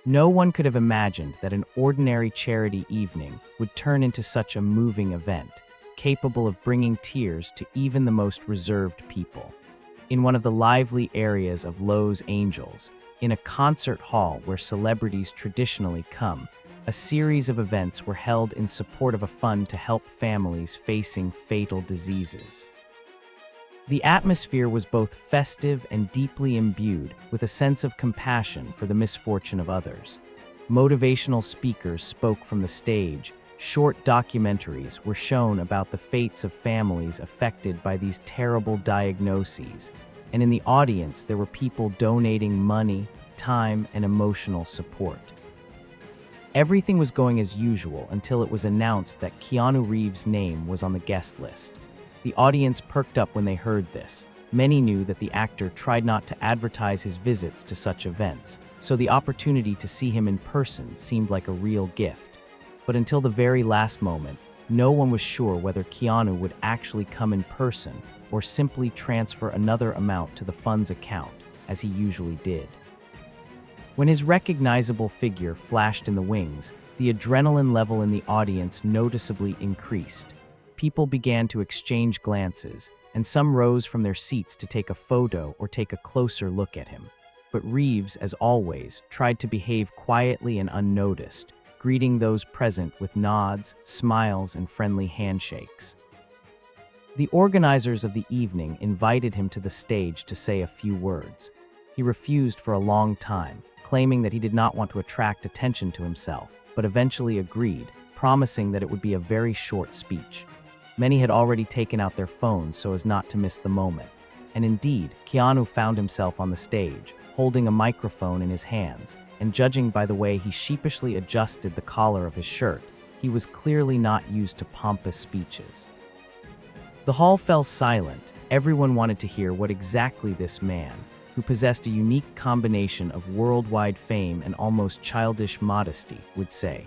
No one could have imagined that an ordinary charity evening would turn into such a moving event, capable of bringing tears to even the most reserved people. In one of the lively areas of Los Angeles, in a concert hall where celebrities traditionally come, a series of events were held in support of a fund to help families facing fatal diseases. The atmosphere was both festive and deeply imbued with a sense of compassion for the misfortune of others. Motivational speakers spoke from the stage, short documentaries were shown about the fates of families affected by these terrible diagnoses, and in the audience there were people donating money, time, and emotional support. Everything was going as usual until it was announced that Keanu Reeves' name was on the guest list. The audience perked up when they heard this. Many knew that the actor tried not to advertise his visits to such events, so the opportunity to see him in person seemed like a real gift. But until the very last moment, no one was sure whether Keanu would actually come in person or simply transfer another amount to the fund's account, as he usually did. When his recognizable figure flashed in the wings, the adrenaline level in the audience noticeably increased. People began to exchange glances, and some rose from their seats to take a photo or take a closer look at him. But Reeves, as always, tried to behave quietly and unnoticed, greeting those present with nods, smiles, and friendly handshakes. The organizers of the evening invited him to the stage to say a few words. He refused for a long time, claiming that he did not want to attract attention to himself, but eventually agreed, promising that it would be a very short speech. Many had already taken out their phones so as not to miss the moment. And indeed, Keanu found himself on the stage, holding a microphone in his hands, and judging by the way he sheepishly adjusted the collar of his shirt, he was clearly not used to pompous speeches. The hall fell silent. Everyone wanted to hear what exactly this man, who possessed a unique combination of worldwide fame and almost childish modesty, would say.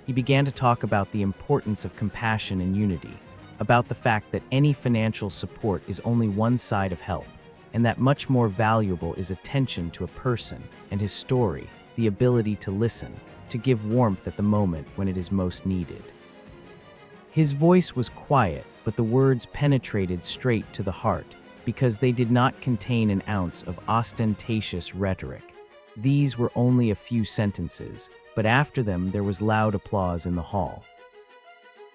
He began to talk about the importance of compassion and unity, about the fact that any financial support is only one side of help, and that much more valuable is attention to a person and his story, the ability to listen, to give warmth at the moment when it is most needed. His voice was quiet, but the words penetrated straight to the heart, because they did not contain an ounce of ostentatious rhetoric. These were only a few sentences, but after them there was loud applause in the hall.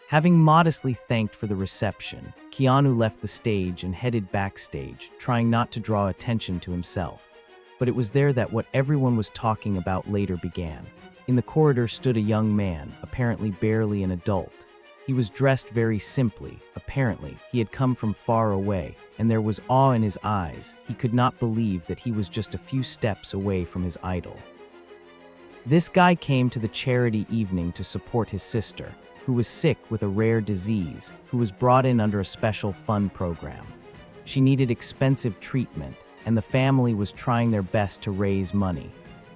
Having modestly thanked for the reception, Keanu left the stage and headed backstage, trying not to draw attention to himself. But it was there that what everyone was talking about later began. In the corridor stood a young man, apparently barely an adult. He was dressed very simply. Apparently, he had come from far away, and there was awe in his eyes. He could not believe that he was just a few steps away from his idol. This guy came to the charity evening to support his sister, who was sick with a rare disease, who was brought in under a special fund program. She needed expensive treatment, and the family was trying their best to raise money.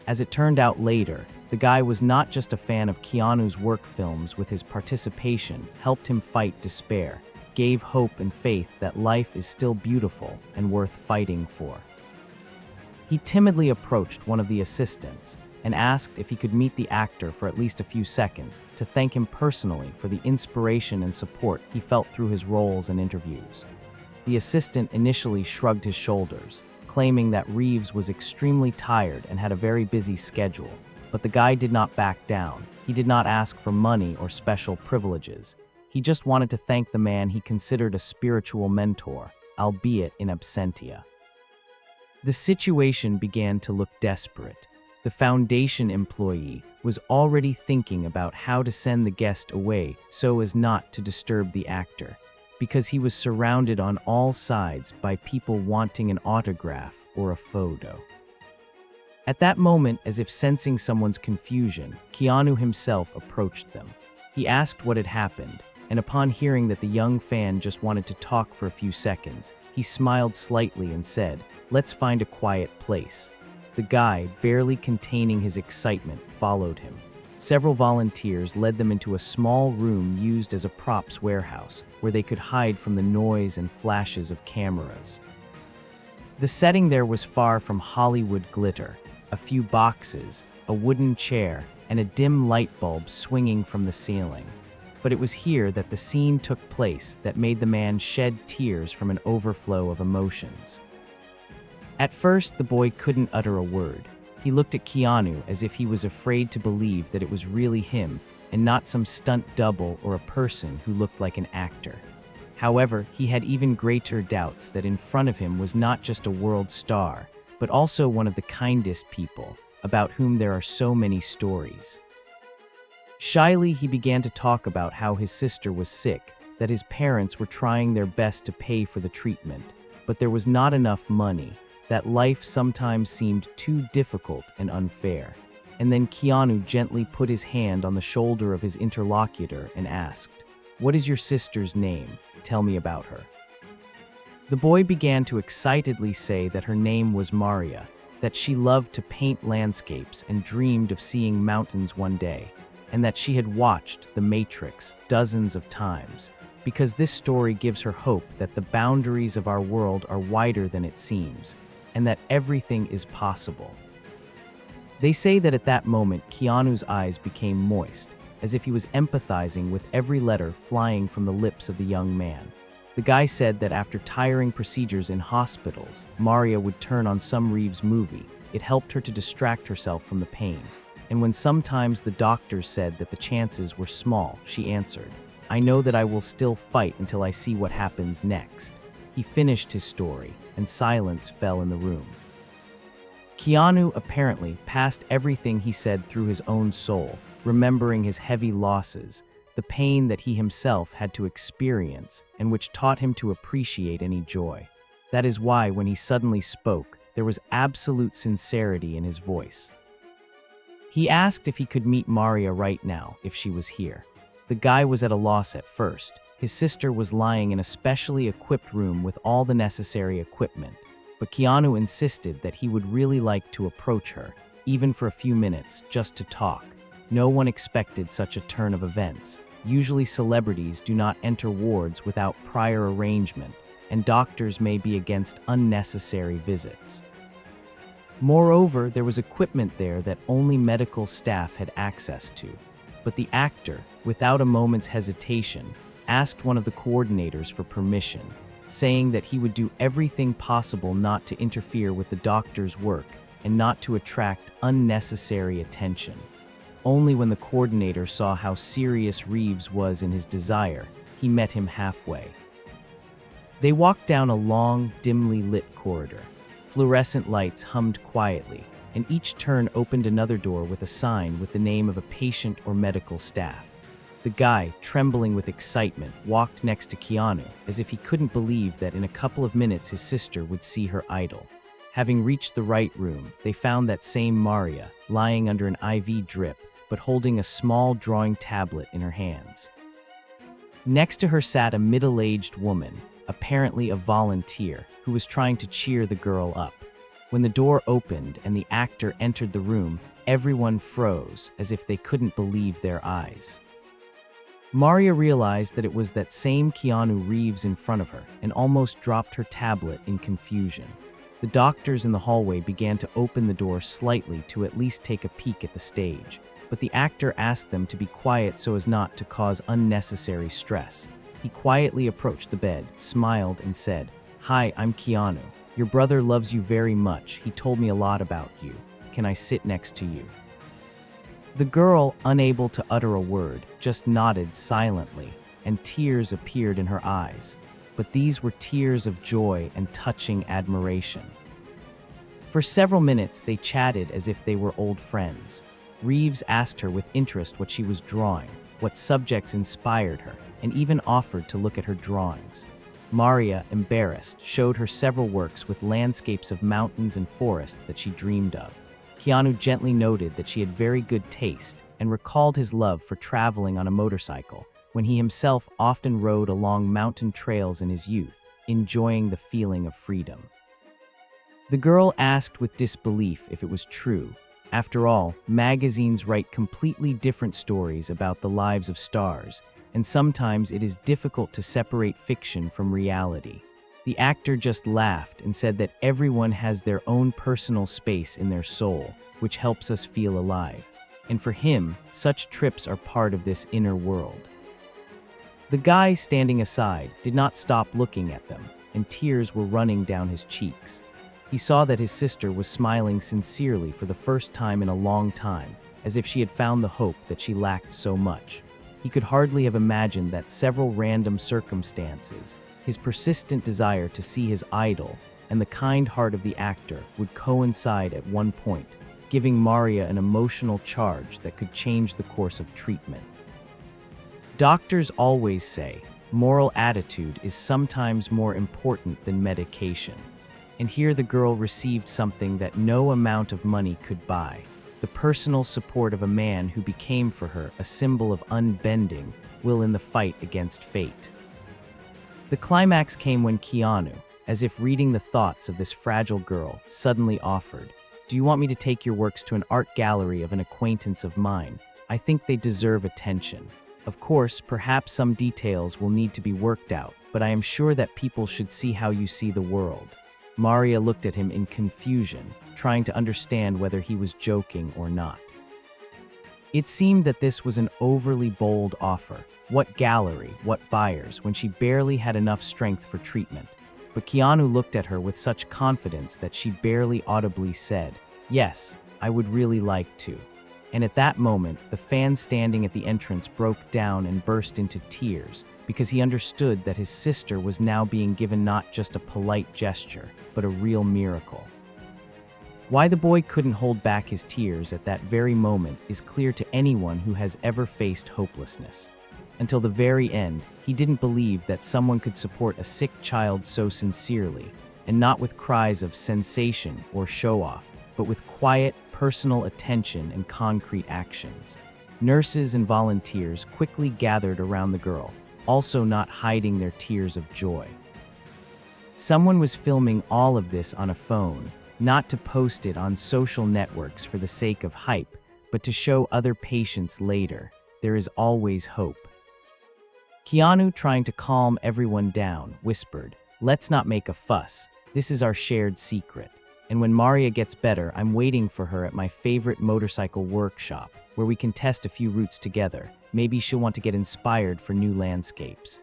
As it turned out later, the guy was not just a fan of Keanu's work films. With his participation, helped him fight despair, gave hope and faith that life is still beautiful and worth fighting for. He timidly approached one of the assistants and asked if he could meet the actor for at least a few seconds to thank him personally for the inspiration and support he felt through his roles and interviews. The assistant initially shrugged his shoulders, claiming that Reeves was extremely tired and had a very busy schedule. But the guy did not back down. He did not ask for money or special privileges. He just wanted to thank the man he considered a spiritual mentor, albeit in absentia. The situation began to look desperate. The foundation employee was already thinking about how to send the guest away so as not to disturb the actor, because he was surrounded on all sides by people wanting an autograph or a photo. At that moment, as if sensing someone's confusion, Keanu himself approached them. He asked what had happened, and upon hearing that the young fan just wanted to talk for a few seconds, he smiled slightly and said, "Let's find a quiet place." The guy, barely containing his excitement, followed him. Several volunteers led them into a small room used as a props warehouse, where they could hide from the noise and flashes of cameras. The setting there was far from Hollywood glitter. A few boxes, a wooden chair, and a dim light bulb swinging from the ceiling. But it was here that the scene took place that made the man shed tears from an overflow of emotions. At first, the boy couldn't utter a word. He looked at Keanu as if he was afraid to believe that it was really him and not some stunt double or a person who looked like an actor. However, he had even greater doubts that in front of him was not just a world star, but also one of the kindest people, about whom there are so many stories. Shyly, he began to talk about how his sister was sick, that his parents were trying their best to pay for the treatment, but there was not enough money, that life sometimes seemed too difficult and unfair. And then Keanu gently put his hand on the shoulder of his interlocutor and asked, "What is your sister's name? Tell me about her." The boy began to excitedly say that her name was Maria, that she loved to paint landscapes and dreamed of seeing mountains one day, and that she had watched The Matrix dozens of times, because this story gives her hope that the boundaries of our world are wider than it seems, and that everything is possible. They say that at that moment, Keanu's eyes became moist, as if he was empathizing with every letter flying from the lips of the young man. The guy said that after tiring procedures in hospitals, Maria would turn on some Reeves movie. It helped her to distract herself from the pain. And when sometimes the doctors said that the chances were small, she answered, "I know that I will still fight until I see what happens next." He finished his story, and silence fell in the room. Keanu apparently passed everything he said through his own soul, remembering his heavy losses, the pain that he himself had to experience, and which taught him to appreciate any joy. That is why, when he suddenly spoke, there was absolute sincerity in his voice. He asked if he could meet Maria right now, if she was here. The guy was at a loss at first. His sister was lying in a specially equipped room with all the necessary equipment, but Keanu insisted that he would really like to approach her, even for a few minutes, just to talk. No one expected such a turn of events. Usually celebrities do not enter wards without prior arrangement, and doctors may be against unnecessary visits. Moreover, there was equipment there that only medical staff had access to. But the actor, without a moment's hesitation, asked one of the coordinators for permission, saying that he would do everything possible not to interfere with the doctor's work and not to attract unnecessary attention. Only when the coordinator saw how serious Reeves was in his desire, he met him halfway. They walked down a long, dimly lit corridor. Fluorescent lights hummed quietly, and each turn opened another door with a sign with the name of a patient or medical staff. The guy, trembling with excitement, walked next to Keanu, as if he couldn't believe that in a couple of minutes his sister would see her idol. Having reached the right room, they found that same Maria, lying under an IV drip, but holding a small drawing tablet in her hands. Next to her sat a middle-aged woman, apparently a volunteer, who was trying to cheer the girl up. When the door opened and the actor entered the room, everyone froze, as if they couldn't believe their eyes. Maria realized that it was that same Keanu Reeves in front of her and almost dropped her tablet in confusion. The doctors in the hallway began to open the door slightly to at least take a peek at the stage, but the actor asked them to be quiet so as not to cause unnecessary stress. He quietly approached the bed, smiled, and said, "Hi, I'm Keanu. Your brother loves you very much. He told me a lot about you. Can I sit next to you?" The girl, unable to utter a word, just nodded silently, and tears appeared in her eyes. But these were tears of joy and touching admiration. For several minutes, they chatted as if they were old friends. Reeves asked her with interest what she was drawing, what subjects inspired her, and even offered to look at her drawings. Maria, embarrassed, showed her several works with landscapes of mountains and forests that she dreamed of. Keanu gently noted that she had very good taste and recalled his love for traveling on a motorcycle, when he himself often rode along mountain trails in his youth, enjoying the feeling of freedom. The girl asked with disbelief if it was true. After all, magazines write completely different stories about the lives of stars, and sometimes it is difficult to separate fiction from reality. The actor just laughed and said that everyone has their own personal space in their soul, which helps us feel alive. And for him, such trips are part of this inner world. The guy standing aside did not stop looking at them, and tears were running down his cheeks. He saw that his sister was smiling sincerely for the first time in a long time, as if she had found the hope that she lacked so much. He could hardly have imagined that several random circumstances, his persistent desire to see his idol, and the kind heart of the actor would coincide at one point, giving Maria an emotional charge that could change the course of treatment. Doctors always say, moral attitude is sometimes more important than medication. And here the girl received something that no amount of money could buy: the personal support of a man who became for her a symbol of unbending will in the fight against fate. The climax came when Keanu, as if reading the thoughts of this fragile girl, suddenly offered, "Do you want me to take your works to an art gallery of an acquaintance of mine? I think they deserve attention. Of course, perhaps some details will need to be worked out, but I am sure that people should see how you see the world." Maria looked at him in confusion, trying to understand whether he was joking or not. It seemed that this was an overly bold offer. What gallery, what buyers, when she barely had enough strength for treatment? But Keanu looked at her with such confidence that she barely audibly said, "Yes, I would really like to." And at that moment, the fan standing at the entrance broke down and burst into tears, because he understood that his sister was now being given not just a polite gesture, but a real miracle. Why the boy couldn't hold back his tears at that very moment is clear to anyone who has ever faced hopelessness. Until the very end, he didn't believe that someone could support a sick child so sincerely, and not with cries of sensation or show-off, but with quiet, personal attention and concrete actions. Nurses and volunteers quickly gathered around the girl, also not hiding their tears of joy. Someone was filming all of this on a phone, not to post it on social networks for the sake of hype, but to show other patients later. There is always hope. Keanu, trying to calm everyone down, whispered, "Let's not make a fuss. This is our shared secret. And when Maria gets better, I'm waiting for her at my favorite motorcycle workshop, where we can test a few routes together. Maybe she'll want to get inspired for new landscapes."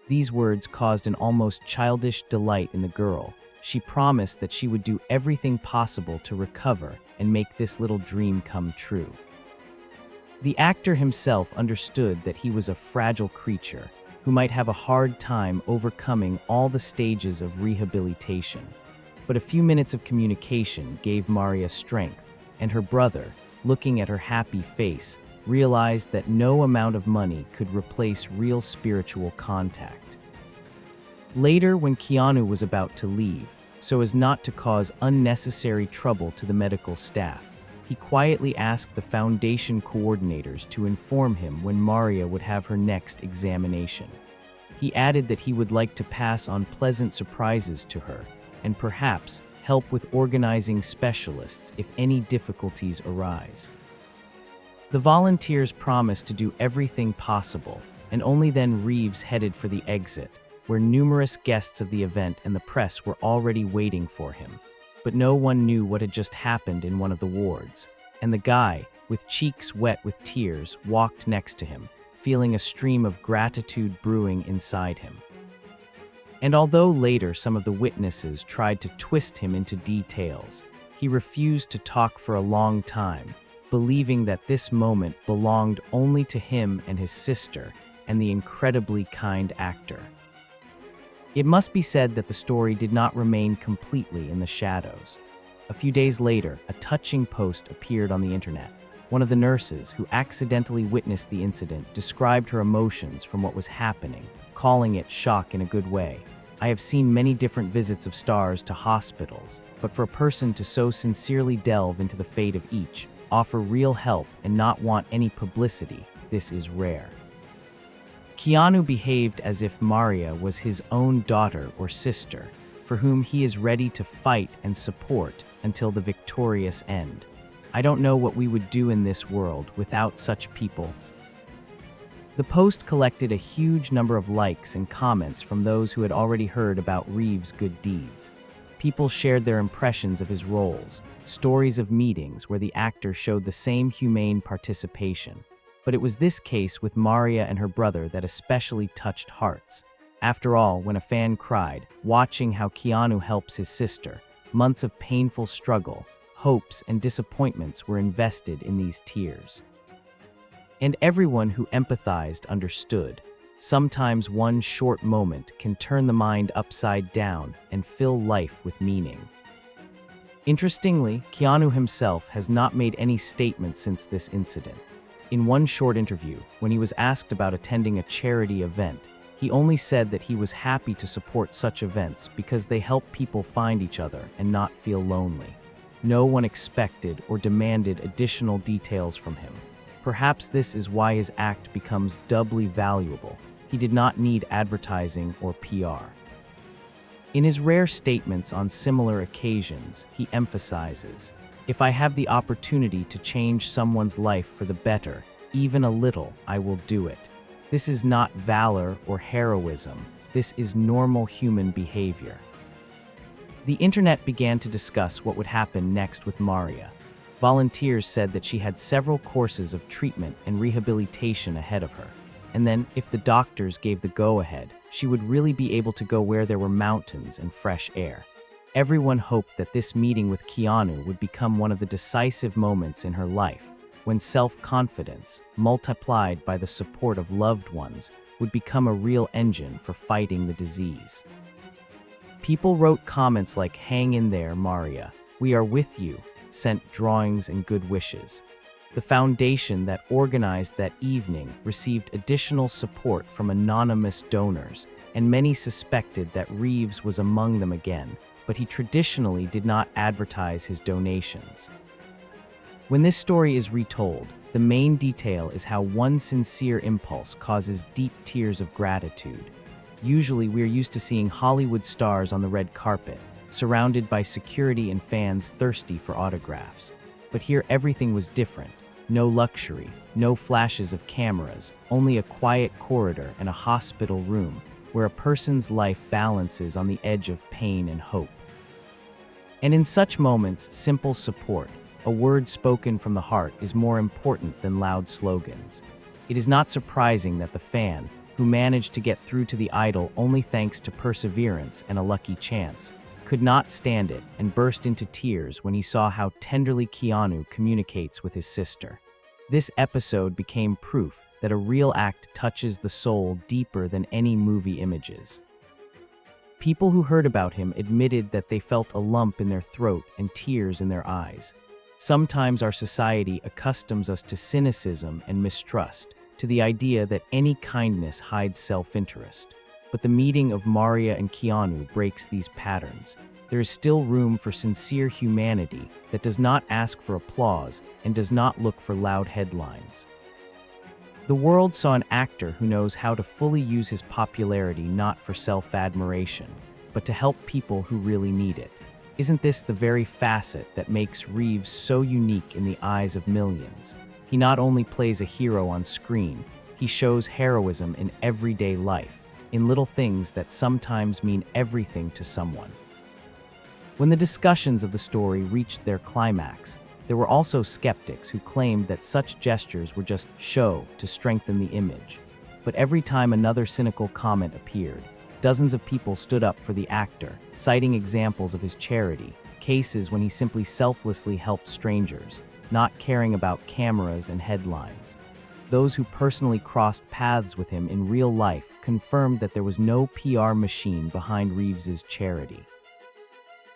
These words caused an almost childish delight in the girl. She promised that she would do everything possible to recover and make this little dream come true. The actor himself understood that he was a fragile creature who might have a hard time overcoming all the stages of rehabilitation. But a few minutes of communication gave Maria strength, and her brother, looking at her happy face, realized that no amount of money could replace real spiritual contact. Later, when Keanu was about to leave, so as not to cause unnecessary trouble to the medical staff, he quietly asked the foundation coordinators to inform him when Maria would have her next examination. He added that he would like to pass on pleasant surprises to her, and perhaps help with organizing specialists if any difficulties arise. The volunteers promised to do everything possible, and only then Reeves headed for the exit, where numerous guests of the event and the press were already waiting for him. But no one knew what had just happened in one of the wards, and the guy, with cheeks wet with tears, walked next to him, feeling a stream of gratitude brewing inside him. And although later some of the witnesses tried to twist him into details, he refused to talk for a long time, believing that this moment belonged only to him and his sister and the incredibly kind actor. It must be said that the story did not remain completely in the shadows. A few days later, a touching post appeared on the internet. One of the nurses who accidentally witnessed the incident described her emotions from what was happening, calling it shock in a good way. "I have seen many different visits of stars to hospitals, but for a person to so sincerely delve into the fate of each, offer real help and not want any publicity, this is rare." Keanu behaved as if Maria was his own daughter or sister, for whom he is ready to fight and support until the victorious end. I don't know what we would do in this world without such people. The post collected a huge number of likes and comments from those who had already heard about Reeves' good deeds. People shared their impressions of his roles, stories of meetings where the actor showed the same humane participation. But it was this case with Maria and her brother that especially touched hearts. After all, when a fan cried, watching how Keanu helps his sister, months of painful struggle, hopes, and disappointments were invested in these tears. And everyone who empathized understood. Sometimes one short moment can turn the mind upside down and fill life with meaning. Interestingly, Keanu himself has not made any statements since this incident. In one short interview, when he was asked about attending a charity event, he only said that he was happy to support such events because they help people find each other and not feel lonely. No one expected or demanded additional details from him. Perhaps this is why his act becomes doubly valuable. He did not need advertising or PR. In his rare statements on similar occasions, he emphasizes, "If I have the opportunity to change someone's life for the better, even a little, I will do it." This is not valor or heroism. This is normal human behavior. The internet began to discuss what would happen next with Maria. Volunteers said that she had several courses of treatment and rehabilitation ahead of her. And then, if the doctors gave the go-ahead, she would really be able to go where there were mountains and fresh air. Everyone hoped that this meeting with Keanu would become one of the decisive moments in her life, when self-confidence, multiplied by the support of loved ones, would become a real engine for fighting the disease. People wrote comments like, "Hang in there, Maria. We are with you," sent drawings and good wishes. The foundation that organized that evening received additional support from anonymous donors, and many suspected that Reeves was among them again, but he traditionally did not advertise his donations. When this story is retold, the main detail is how one sincere impulse causes deep tears of gratitude. Usually, we're used to seeing Hollywood stars on the red carpet, surrounded by security and fans thirsty for autographs. But here everything was different. No luxury, no flashes of cameras, only a quiet corridor and a hospital room where a person's life balances on the edge of pain and hope. And in such moments, simple support, a word spoken from the heart, is more important than loud slogans. It is not surprising that the fan, who managed to get through to the idol only thanks to perseverance and a lucky chance, could not stand it and burst into tears when he saw how tenderly Keanu communicates with his sister. This episode became proof that a real act touches the soul deeper than any movie images. People who heard about him admitted that they felt a lump in their throat and tears in their eyes. Sometimes our society accustoms us to cynicism and mistrust, to the idea that any kindness hides self-interest. But the meeting of Maria and Keanu breaks these patterns. There is still room for sincere humanity that does not ask for applause and does not look for loud headlines. The world saw an actor who knows how to fully use his popularity not for self-admiration, but to help people who really need it. Isn't this the very facet that makes Reeves so unique in the eyes of millions? He not only plays a hero on screen, he shows heroism in everyday life, in little things that sometimes mean everything to someone. When the discussions of the story reached their climax, there were also skeptics who claimed that such gestures were just show to strengthen the image. But every time another cynical comment appeared, dozens of people stood up for the actor, citing examples of his charity, cases when he simply selflessly helped strangers, not caring about cameras and headlines. Those who personally crossed paths with him in real life confirmed that there was no PR machine behind Reeves's charity.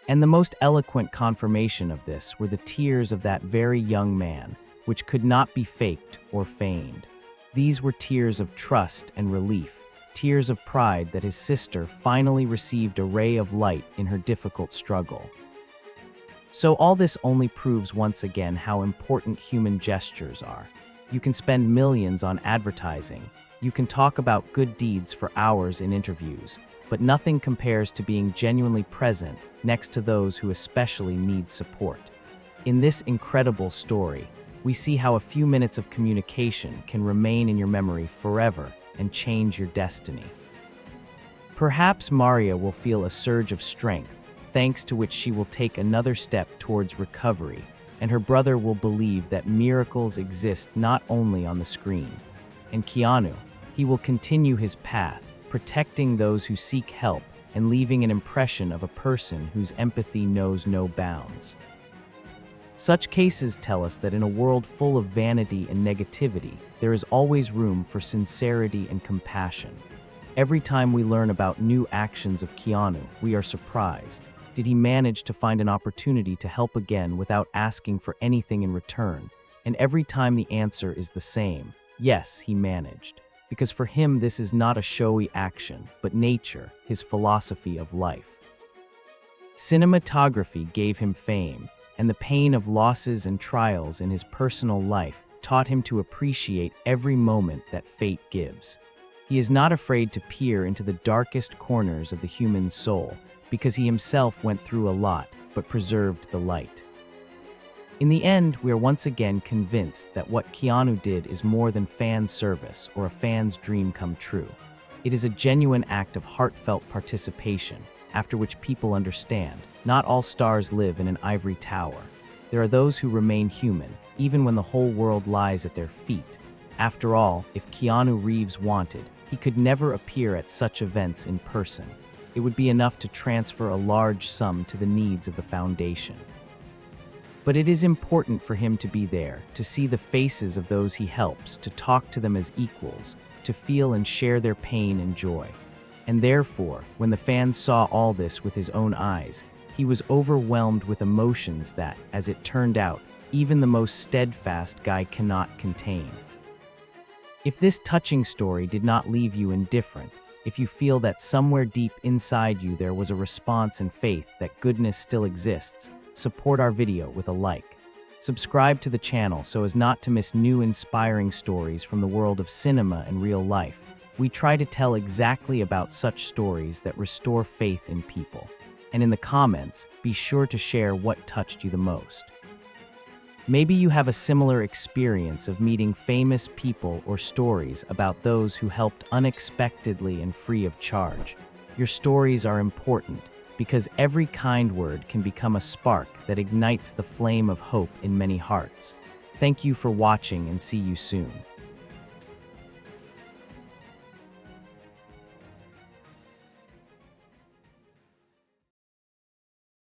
And the most eloquent confirmation of this were the tears of that very young man, which could not be faked or feigned. These were tears of trust and relief, tears of pride that his sister finally received a ray of light in her difficult struggle. So all this only proves once again how important human gestures are. You can spend millions on advertising. You can talk about good deeds for hours in interviews, but nothing compares to being genuinely present next to those who especially need support. In this incredible story, we see how a few minutes of communication can remain in your memory forever and change your destiny. Perhaps Maria will feel a surge of strength, thanks to which she will take another step towards recovery, and her brother will believe that miracles exist not only on the screen. And Keanu, he will continue his path, protecting those who seek help and leaving an impression of a person whose empathy knows no bounds. Such cases tell us that in a world full of vanity and negativity, there is always room for sincerity and compassion. Every time we learn about new actions of Keanu, we are surprised. Did he manage to find an opportunity to help again without asking for anything in return? And every time the answer is the same: yes, he managed. Because for him, this is not a showy action, but nature, his philosophy of life. Cinematography gave him fame, and the pain of losses and trials in his personal life taught him to appreciate every moment that fate gives. He is not afraid to peer into the darkest corners of the human soul, because he himself went through a lot, but preserved the light. In the end, we are once again convinced that what Keanu did is more than fan service or a fan's dream come true. It is a genuine act of heartfelt participation, after which people understand, not all stars live in an ivory tower. There are those who remain human, even when the whole world lies at their feet. After all, if Keanu Reeves wanted, he could never appear at such events in person. It would be enough to transfer a large sum to the needs of the foundation. But it is important for him to be there, to see the faces of those he helps, to talk to them as equals, to feel and share their pain and joy. And therefore, when the fans saw all this with his own eyes, he was overwhelmed with emotions that, as it turned out, even the most steadfast guy cannot contain. If this touching story did not leave you indifferent, if you feel that somewhere deep inside you there was a response and faith that goodness still exists, support our video with a like. Subscribe to the channel so as not to miss new inspiring stories from the world of cinema and real life. We try to tell exactly about such stories that restore faith in people. And in the comments, be sure to share what touched you the most. Maybe you have a similar experience of meeting famous people or stories about those who helped unexpectedly and free of charge. Your stories are important because every kind word can become a spark that ignites the flame of hope in many hearts. Thank you for watching and see you soon.